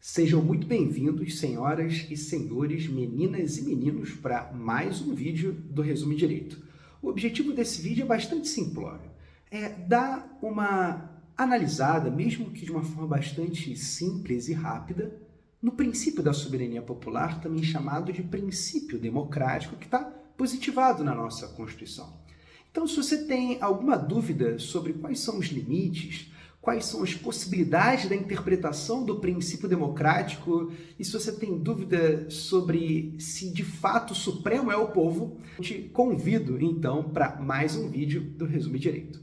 Sejam muito bem-vindos, senhoras e senhores, meninas e meninos, para mais um vídeo do Resumo Direito. O objetivo desse vídeo é bastante simplório. É dar uma analisada, mesmo que de uma forma bastante simples e rápida, no princípio da soberania popular, também chamado de princípio democrático, que está positivado na nossa Constituição. Então, se você tem alguma dúvida sobre quais são os limites, quais são as possibilidades da interpretação do princípio democrático, e se você tem dúvida sobre se de fato o Supremo é o povo, eu te convido então para mais um vídeo do Resumo Direito.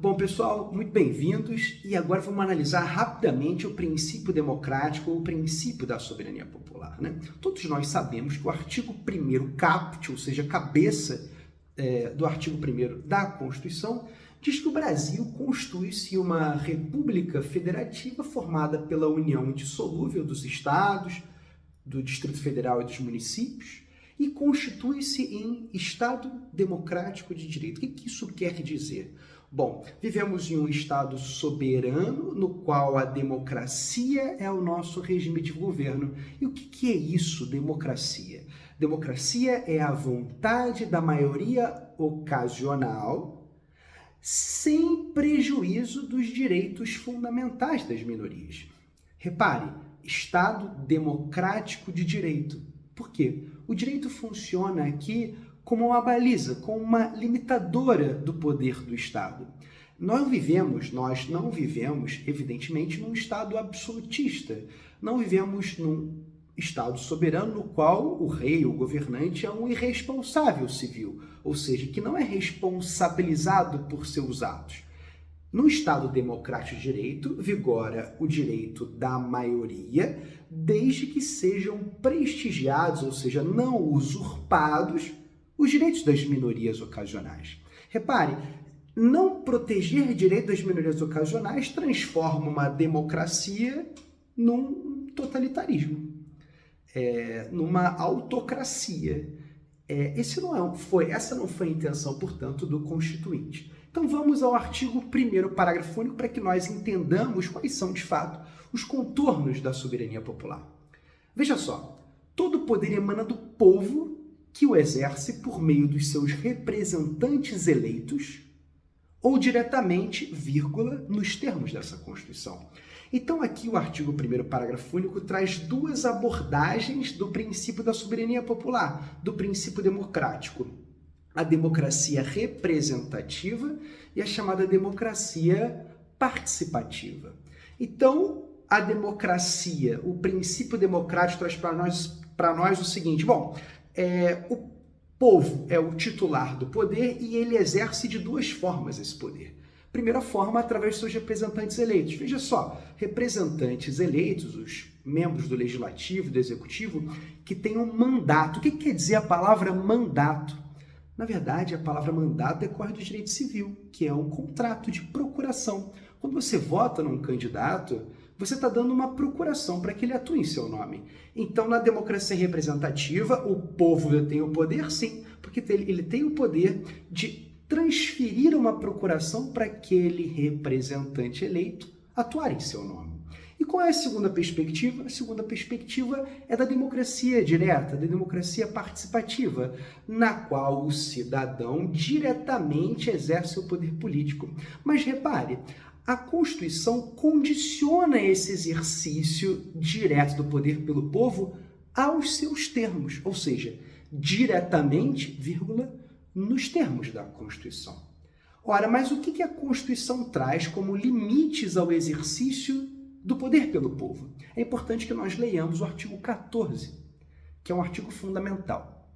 Bom, pessoal, muito bem-vindos e agora vamos analisar rapidamente o princípio democrático ou o princípio da soberania popular, né? Todos nós sabemos que o artigo 1º caput, ou seja, cabeça do artigo 1º da Constituição, diz que o Brasil constitui-se uma república federativa formada pela união indissolúvel dos estados, do Distrito Federal e dos municípios, e constitui-se em Estado democrático de direito. O que isso quer dizer? Bom, vivemos em um Estado soberano, no qual a democracia é o nosso regime de governo. E o que é isso, democracia? Democracia é a vontade da maioria ocasional, sem prejuízo dos direitos fundamentais das minorias. Repare, Estado democrático de direito. Por quê? O direito funciona aqui como uma baliza, como uma limitadora do poder do Estado. Nós não vivemos, evidentemente, num Estado absolutista. Não vivemos num Estado soberano no qual o rei, o governante, é um irresponsável civil, ou seja, que não é responsabilizado por seus atos. No Estado democrático de direito, vigora o direito da maioria, desde que sejam prestigiados, ou seja, não usurpados, os direitos das minorias ocasionais. Repare, não proteger direitos das minorias ocasionais transforma uma democracia num totalitarismo, numa autocracia. Essa não foi a intenção, portanto, do Constituinte. Então vamos ao artigo 1º, parágrafo único, para que nós entendamos quais são, de fato, os contornos da soberania popular. Veja só, todo poder emana do povo que o exerce por meio dos seus representantes eleitos ou diretamente, vírgula, nos termos dessa Constituição. Então aqui o artigo 1º, parágrafo único, traz duas abordagens do princípio da soberania popular, do princípio democrático. A democracia representativa e a chamada democracia participativa. Então, a democracia, o princípio democrático traz para nós o seguinte, o povo é o titular do poder e ele exerce de duas formas esse poder. Primeira forma, através de seus representantes eleitos. Veja só, representantes eleitos, os membros do Legislativo, do Executivo, que têm um mandato. O que quer dizer a palavra mandato? Na verdade, a palavra mandato decorre do direito civil, que é um contrato de procuração. Quando você vota num candidato, você está dando uma procuração para que ele atue em seu nome. Então, na democracia representativa, o povo tem o poder, sim, porque ele tem o poder de transferir uma procuração para aquele representante eleito atuar em seu nome. E qual é a segunda perspectiva? A segunda perspectiva é da democracia direta, da democracia participativa, na qual o cidadão diretamente exerce o poder político. Mas repare, a Constituição condiciona esse exercício direto do poder pelo povo aos seus termos, ou seja, diretamente, vírgula, nos termos da Constituição. Ora, mas o que a Constituição traz como limites ao exercício do poder pelo povo? É importante que nós leiamos o artigo 14, que é um artigo fundamental,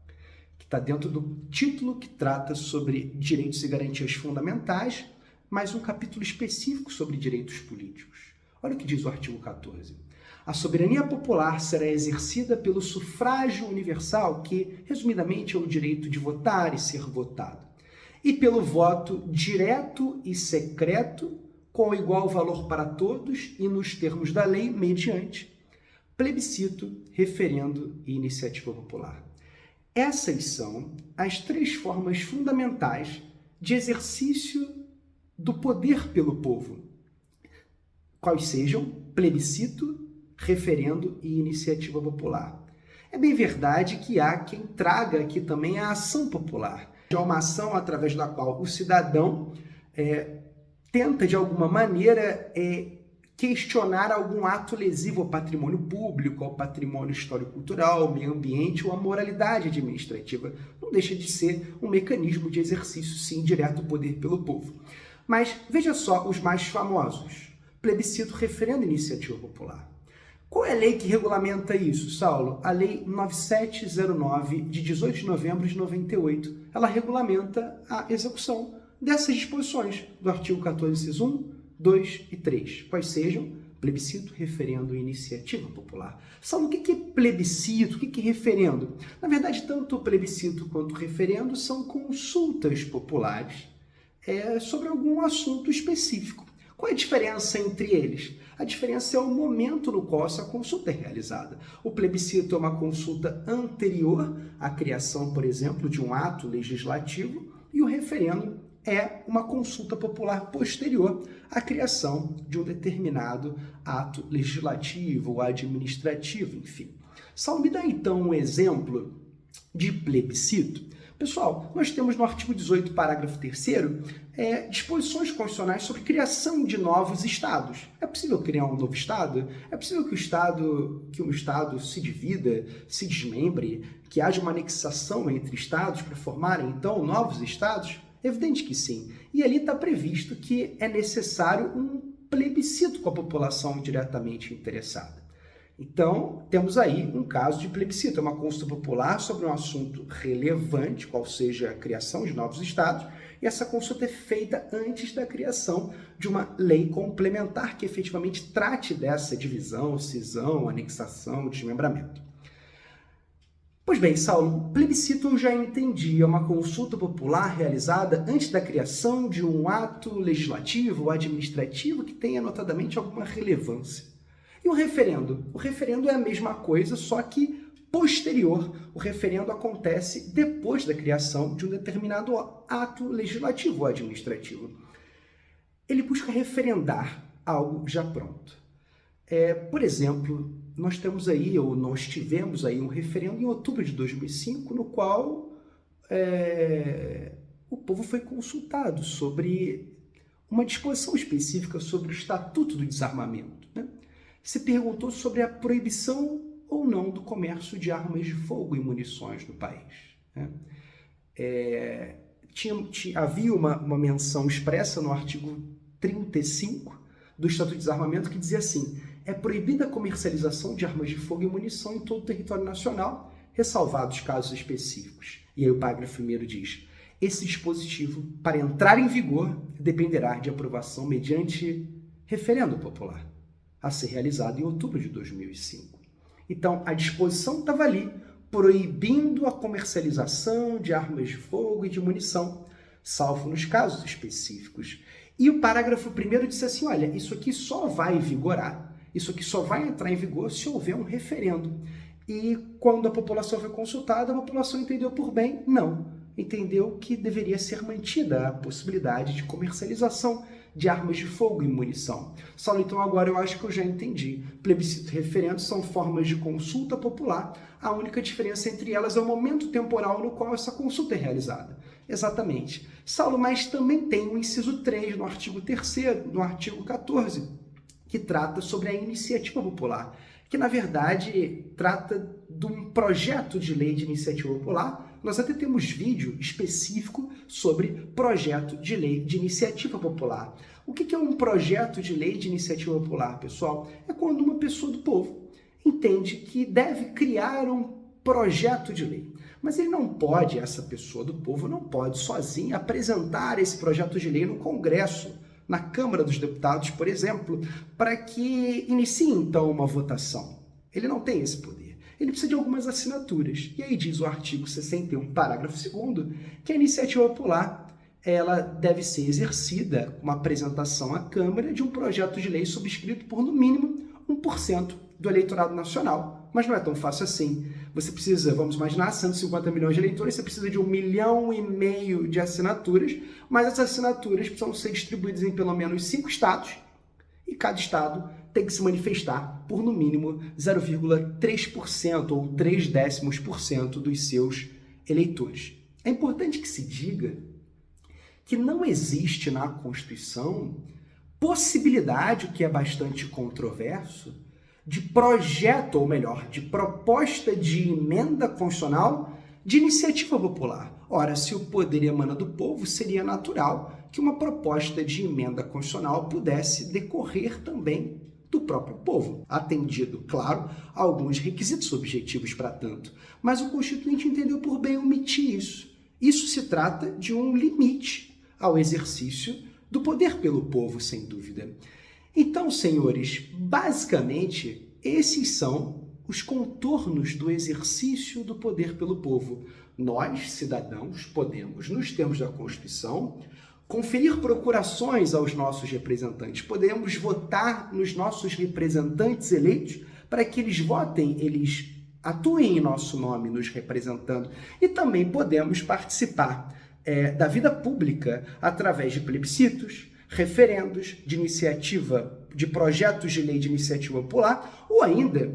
que está dentro do título que trata sobre direitos e garantias fundamentais, mais um capítulo específico sobre direitos políticos. Olha o que diz o artigo 14. A soberania popular será exercida pelo sufrágio universal, que, resumidamente, é o direito de votar e ser votado, e pelo voto direto e secreto, com igual valor para todos e nos termos da lei, mediante plebiscito, referendo e iniciativa popular. Essas são as 3 formas fundamentais de exercício do poder pelo povo, quais sejam plebiscito, referendo e iniciativa popular. É bem verdade que há quem traga aqui também a ação popular. É uma ação através da qual o cidadão tenta, de alguma maneira, questionar algum ato lesivo ao patrimônio público, ao patrimônio histórico-cultural, ao meio ambiente ou à moralidade administrativa. Não deixa de ser um mecanismo de exercício, sim, direto do poder pelo povo. Mas veja só os mais famosos. Plebiscito, referendo e iniciativa popular. Qual é a lei que regulamenta isso, Saulo? A Lei 9709, de 18 de novembro de 98. Ela regulamenta a execução dessas disposições do artigo 14, inciso 1, 2 e 3, quais sejam plebiscito, referendo e iniciativa popular. Saulo, o que é plebiscito? O que é referendo? Na verdade, tanto o plebiscito quanto o referendo são consultas populares sobre algum assunto específico. Qual é a diferença entre eles? A diferença é o momento no qual essa consulta é realizada. O plebiscito é uma consulta anterior à criação, por exemplo, de um ato legislativo, e o referendo é uma consulta popular posterior à criação de um determinado ato legislativo ou administrativo, enfim. Saulo, me dá então um exemplo de plebiscito. Pessoal, nós temos no artigo 18, parágrafo 3º, disposições constitucionais sobre criação de novos estados. É possível criar um novo estado? É possível que um estado se divida, se desmembre, que haja uma anexação entre estados para formarem, então, novos estados? Evidente que sim. E ali está previsto que é necessário um plebiscito com a população diretamente interessada. Então, temos aí um caso de plebiscito, é uma consulta popular sobre um assunto relevante, qual seja a criação de novos estados, e essa consulta é feita antes da criação de uma lei complementar que efetivamente trate dessa divisão, cisão, anexação, desmembramento. Pois bem, Saulo, plebiscito eu já entendi, é uma consulta popular realizada antes da criação de um ato legislativo ou administrativo que tenha notadamente alguma relevância. E o referendo? O referendo é a mesma coisa, só que posterior. O referendo acontece depois da criação de um determinado ato legislativo ou administrativo. Ele busca referendar algo já pronto. Por exemplo, nós tivemos aí um referendo em outubro de 2005, no qual o povo foi consultado sobre uma disposição específica sobre o Estatuto do Desarmamento, né? Se perguntou sobre a proibição ou não do comércio de armas de fogo e munições no país, né? Havia uma menção expressa no artigo 35 do Estatuto de Desarmamento que dizia assim: é proibida a comercialização de armas de fogo e munição em todo o território nacional, ressalvados casos específicos. E aí o parágrafo 1º diz: esse dispositivo, para entrar em vigor, dependerá de aprovação mediante referendo popular, a ser realizado em outubro de 2005. Então, a disposição estava ali, proibindo a comercialização de armas de fogo e de munição, salvo nos casos específicos. E o parágrafo 1º disse assim: olha, isso aqui só vai vigorar, isso aqui só vai entrar em vigor se houver um referendo. E quando a população foi consultada, a população entendeu por bem? Não. Entendeu que deveria ser mantida a possibilidade de comercialização de armas de fogo e munição. Saulo, então agora eu acho que eu já entendi. Plebiscito e referendo são formas de consulta popular. A única diferença entre elas é o momento temporal no qual essa consulta é realizada. Exatamente. Saulo, mas também tem o inciso 3 no artigo 3º, no artigo 14, que trata sobre a iniciativa popular, que na verdade trata de um projeto de lei de iniciativa popular. Nós até temos vídeo específico sobre projeto de lei de iniciativa popular. O que é um projeto de lei de iniciativa popular, pessoal? É quando uma pessoa do povo entende que deve criar um projeto de lei. Mas ele não pode, essa pessoa do povo não pode sozinha apresentar esse projeto de lei no Congresso, na Câmara dos Deputados, por exemplo, para que inicie então uma votação. Ele não tem esse poder. Ele precisa de algumas assinaturas. E aí diz o artigo 61, parágrafo 2º, que a iniciativa popular ela deve ser exercida com uma apresentação à Câmara de um projeto de lei subscrito por, no mínimo, 1% do eleitorado nacional, mas não é tão fácil assim. Você precisa, vamos imaginar, 150 milhões de eleitores, você precisa de 1,5 milhão de assinaturas, mas essas assinaturas precisam ser distribuídas em pelo menos 5 estados, e cada estado tem que se manifestar por, no mínimo, 0,3% ou 0,3% dos seus eleitores. É importante que se diga que não existe na Constituição possibilidade, o que é bastante controverso, de projeto, ou melhor, de proposta de emenda constitucional de iniciativa popular. Ora, se o poder emana do povo, seria natural que uma proposta de emenda constitucional pudesse decorrer também do próprio povo, atendido, claro, a alguns requisitos objetivos para tanto. Mas o Constituinte entendeu por bem omitir isso. Isso se trata de um limite ao exercício do poder pelo povo, sem dúvida. Então, senhores, basicamente, esses são os contornos do exercício do poder pelo povo. Nós, cidadãos, podemos, nos termos da Constituição, conferir procurações aos nossos representantes. Podemos votar nos nossos representantes eleitos para que eles votem, eles atuem em nosso nome, nos representando. E também podemos participar da vida pública através de plebiscitos, referendos, de iniciativa, de projetos de lei de iniciativa popular, ou ainda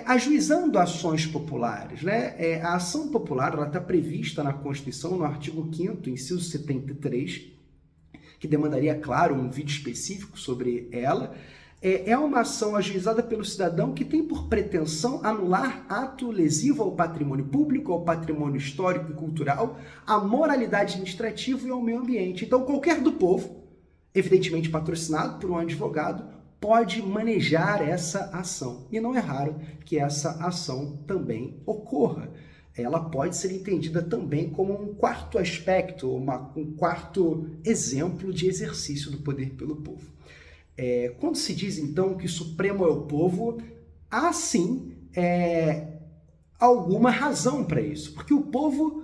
ajuizando ações populares, né? A ação popular está prevista na Constituição, no artigo 5º, inciso 73, que demandaria, claro, um vídeo específico sobre ela. É uma ação ajuizada pelo cidadão que tem por pretensão anular ato lesivo ao patrimônio público, ao patrimônio histórico e cultural, à moralidade administrativa e ao meio ambiente. Então, qualquer do povo, evidentemente patrocinado por um advogado, pode manejar essa ação. E não é raro que essa ação também ocorra. Ela pode ser entendida também como um quarto aspecto, um quarto exemplo de exercício do poder pelo povo. Quando se diz, então, que o Supremo é o povo, há sim alguma razão para isso, porque o povo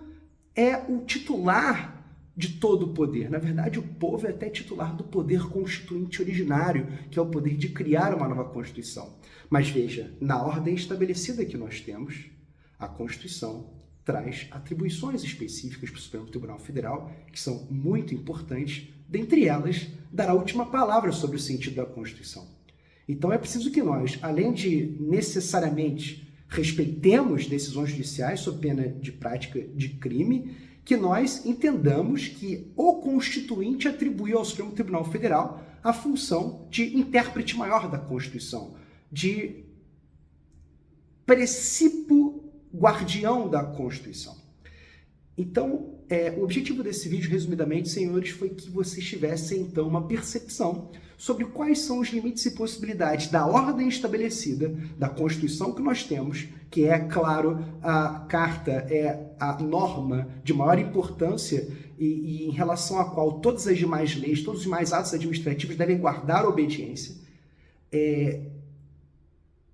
é o titular de todo o poder. Na verdade, o povo é até titular do poder constituinte originário, que é o poder de criar uma nova Constituição. Mas veja, na ordem estabelecida que nós temos, a Constituição traz atribuições específicas para o Supremo Tribunal Federal, que são muito importantes, dentre elas, dar a última palavra sobre o sentido da Constituição. Então é preciso que nós, além de necessariamente respeitemos decisões judiciais sob pena de prática de crime, que nós entendamos que o Constituinte atribuiu ao Supremo Tribunal Federal a função de intérprete maior da Constituição, de princípio guardião da Constituição. Então, o objetivo desse vídeo, resumidamente, senhores, foi que vocês tivessem, então, uma percepção sobre quais são os limites e possibilidades da ordem estabelecida, da Constituição que nós temos, que é, claro, a carta, é a norma de maior importância e em relação à qual todas as demais leis, todos os demais atos administrativos devem guardar obediência.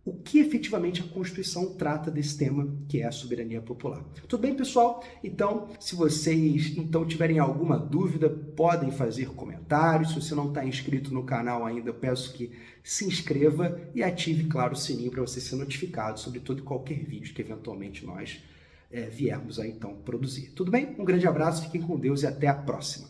O que efetivamente a Constituição trata desse tema, que é a soberania popular. Tudo bem, pessoal? Então, se vocês tiverem alguma dúvida, podem fazer comentários. Se você não está inscrito no canal ainda, eu peço que se inscreva e ative, claro, o sininho para você ser notificado sobre todo e qualquer vídeo que eventualmente nós viermos a então produzir. Tudo bem? Um grande abraço, fiquem com Deus e até a próxima.